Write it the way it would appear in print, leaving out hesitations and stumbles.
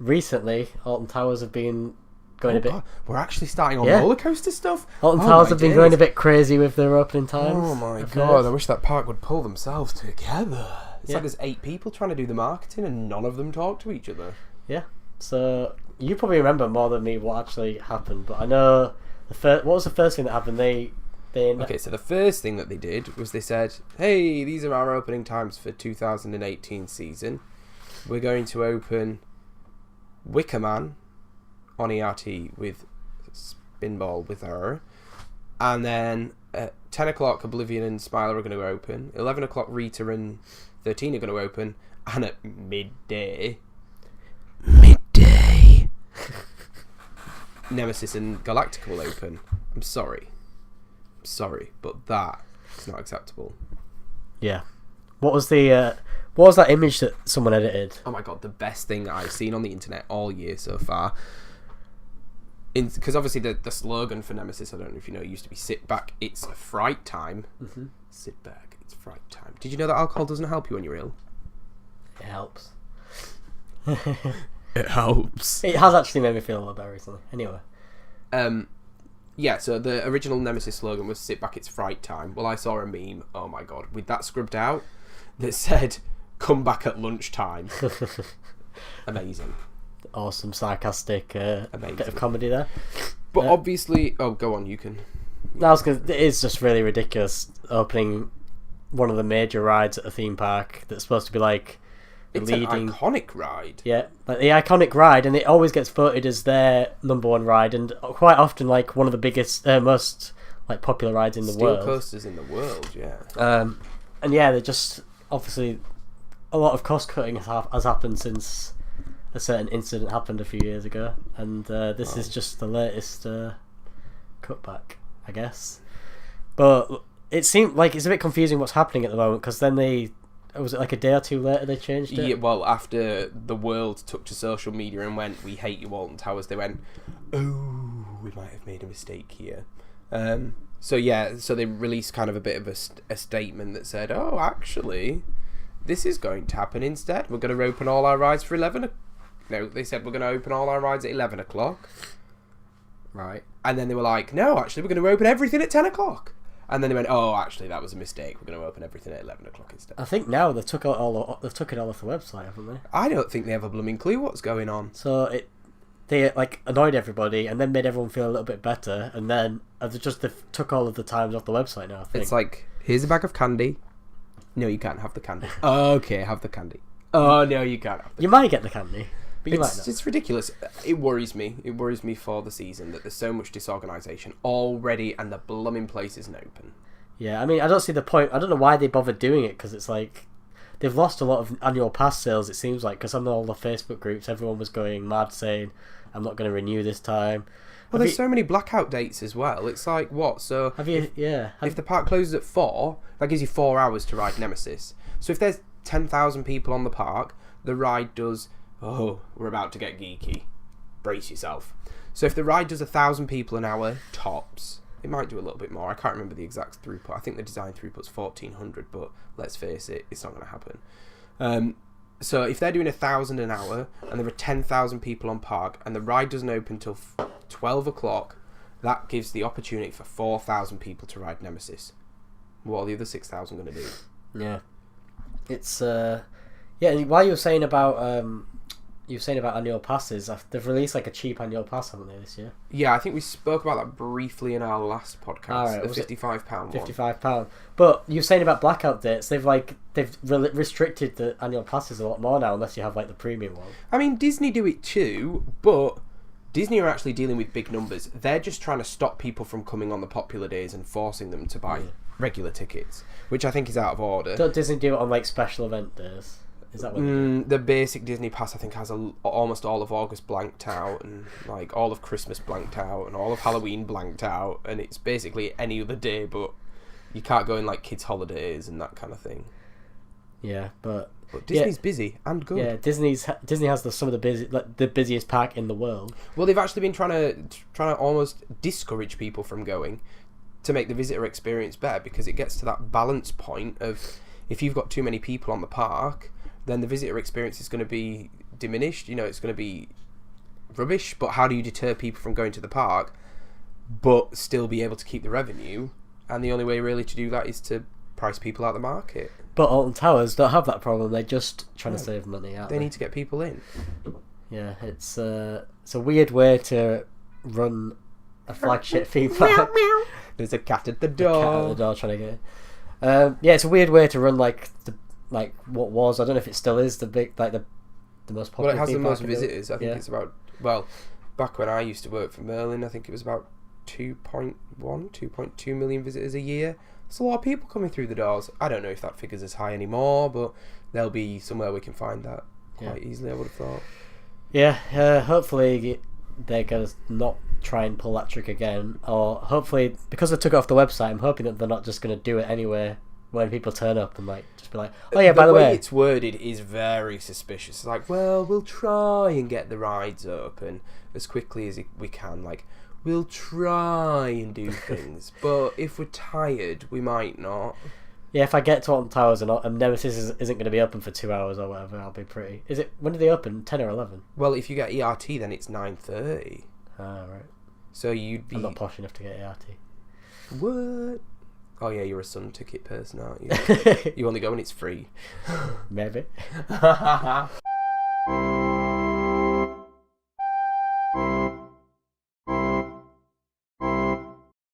recently, Alton Towers have been going a bit... God, we're actually starting on roller coaster stuff? Alton Towers have been going a bit crazy with their opening times. Oh my God, I wish that park would pull themselves together. It's like there's 8 people trying to do the marketing and none of them talk to each other. Yeah, so you probably remember more than me what actually happened, but I know what was the first thing that happened? Okay, so the first thing that they did was they said, hey, these are our opening times for 2018 season. We're going to open Wicker Man on ERT with Spinball with her. And then at 10 o'clock, Oblivion and Smiler are going to open. 11 o'clock, Rita and 13 are going to open. And at midday, Nemesis and Galactica will open. I'm sorry, but that is not acceptable. Yeah. What was that image that someone edited? Oh my God, the best thing I've seen on the internet all year so far. Because obviously the slogan for Nemesis, I don't know if you know, it used to be "Sit back, it's fright time." Mm-hmm. Sit back, it's fright time. Did you know that alcohol doesn't help you when you're ill? It helps. It helps. It has actually made me feel a lot better recently. Anyway. Yeah, so the original Nemesis slogan was "Sit back, it's fright time." Well, I saw a meme, oh my God, with that scribbed out that said, "Come back at lunchtime." Amazing. Awesome, sarcastic bit of comedy there. But obviously... Oh, go on, you can... No, it is just really ridiculous opening one of the major rides at a theme park that's supposed to be like... It's an iconic ride. Yeah, like the iconic ride, and it always gets voted as their number one ride, and quite often like one of the biggest, most like popular rides in the world. Steel coasters in the world, yeah. And yeah, they're just obviously a lot of cost cutting has happened since a certain incident happened a few years ago, and this is just the latest cutback, I guess. But it seemed like it's a bit confusing what's happening at the moment, because then was it like a day or two later they changed it? Yeah, well, after the world took to social media and went, "We hate you, Alton Towers," they went, "Oh, we might have made a mistake here." So they released kind of a bit of a statement that said, "Oh, actually, this is going to happen instead. We're going to open all our rides for 11. No, they said we're going to open all our rides at 11 o'clock. Right. And then they were like, no, actually, we're going to open everything at 10 o'clock. And then they went, oh, actually, that was a mistake. We're going to open everything at 11 o'clock instead. I think now they've took it all off the website, haven't they? I don't think they have a blooming clue what's going on. So they like annoyed everybody and then made everyone feel a little bit better, and then they've took all of the times off the website now, I think. It's like, here's a bag of candy. No, you can't have the candy. Okay, have the candy. Oh, no, you can't have the candy. You might get the candy, but you might not. It's ridiculous. It worries me. It worries me for the season that there's so much disorganisation already and the blooming place isn't open. Yeah, I mean, I don't see the point. I don't know why they bothered doing it, because it's like they've lost a lot of annual pass sales, it seems like, because on all the Facebook groups everyone was going mad saying, I'm not going to renew this time. Well, there's so many blackout dates as well. It's like, what? So if the park closes at 4, that gives you 4 hours to ride Nemesis. So if there's 10,000 people on the park, the ride does... Oh, we're about to get geeky. Brace yourself. So if the ride does 1,000 people an hour, tops, it might do a little bit more. I can't remember the exact throughput. I think the design throughput's 1,400, but let's face it, it's not going to happen. So if they're doing 1,000 an hour and there are 10,000 people on park and the ride doesn't open till 12 o'clock, that gives the opportunity for 4,000 people to ride Nemesis. What are the other 6,000 going to do? Yeah, it's while you were saying about annual passes, they've released like a cheap annual pass, haven't they, this year? Yeah, I think we spoke about that briefly in our last podcast. The £55 one. £55. But you were saying about blackout dates, they've restricted the annual passes a lot more now, unless you have like the premium one. I mean, Disney do it too, but Disney are actually dealing with big numbers. They're just trying to stop people from coming on the popular days and forcing them to buy regular tickets, which I think is out of order. Don't Disney do it on like special event days? Is that what the basic Disney pass, I think, has almost all of August blanked out, and like all of Christmas blanked out, and all of Halloween blanked out, and it's basically any other day, but you can't go in like kids' holidays and that kind of thing. Yeah, but Disney's busy and good. Yeah, Disney has some of the busiest park in the world. Well, they've actually been trying to almost discourage people from going to make the visitor experience better, because it gets to that balance point of if you've got too many people on the park, then the visitor experience is going to be diminished. You know, it's going to be rubbish. But how do you deter people from going to the park, but still be able to keep the revenue? And the only way really to do that is to price people out the market. But Alton Towers don't have that problem. They're just trying to save money. Aren't They need to get people in. Yeah, it's a weird way to run a flagship theme park. There's a cat at the door. A cat at the door trying to get in. Yeah, it's a weird way to run like what was, I don't know if it still is, the big the most popular. Well, it has the theme most park visitors. I think it's about, well, back when I used to work for Merlin, I think it was about 2.2 million visitors a year. It's a lot of people coming through the doors. I don't know if that figure's as high anymore, but there'll be somewhere we can find that quite easily, I would have thought. Yeah, hopefully they're going to not try and pull that trick again, or hopefully, because they took it off the website, I'm hoping that they're not just going to do it anyway when people turn up and just be like, oh yeah, by the way... The way it's worded is very suspicious. It's like, well, we'll try and get the rides open as quickly as we can. Like, we'll try and do things, but if we're tired, we might not. Yeah, if I get to Alton Towers and Nemesis isn't going to be open for 2 hours or whatever, I'll be pretty... When do they open? 10 or 11? Well, if you get ERT, then it's 9:30. Ah, right. So you'd be... I'm not posh enough to get ERT. What? Oh yeah, you're a Sun ticket person, aren't you? You only go when it's free. Maybe.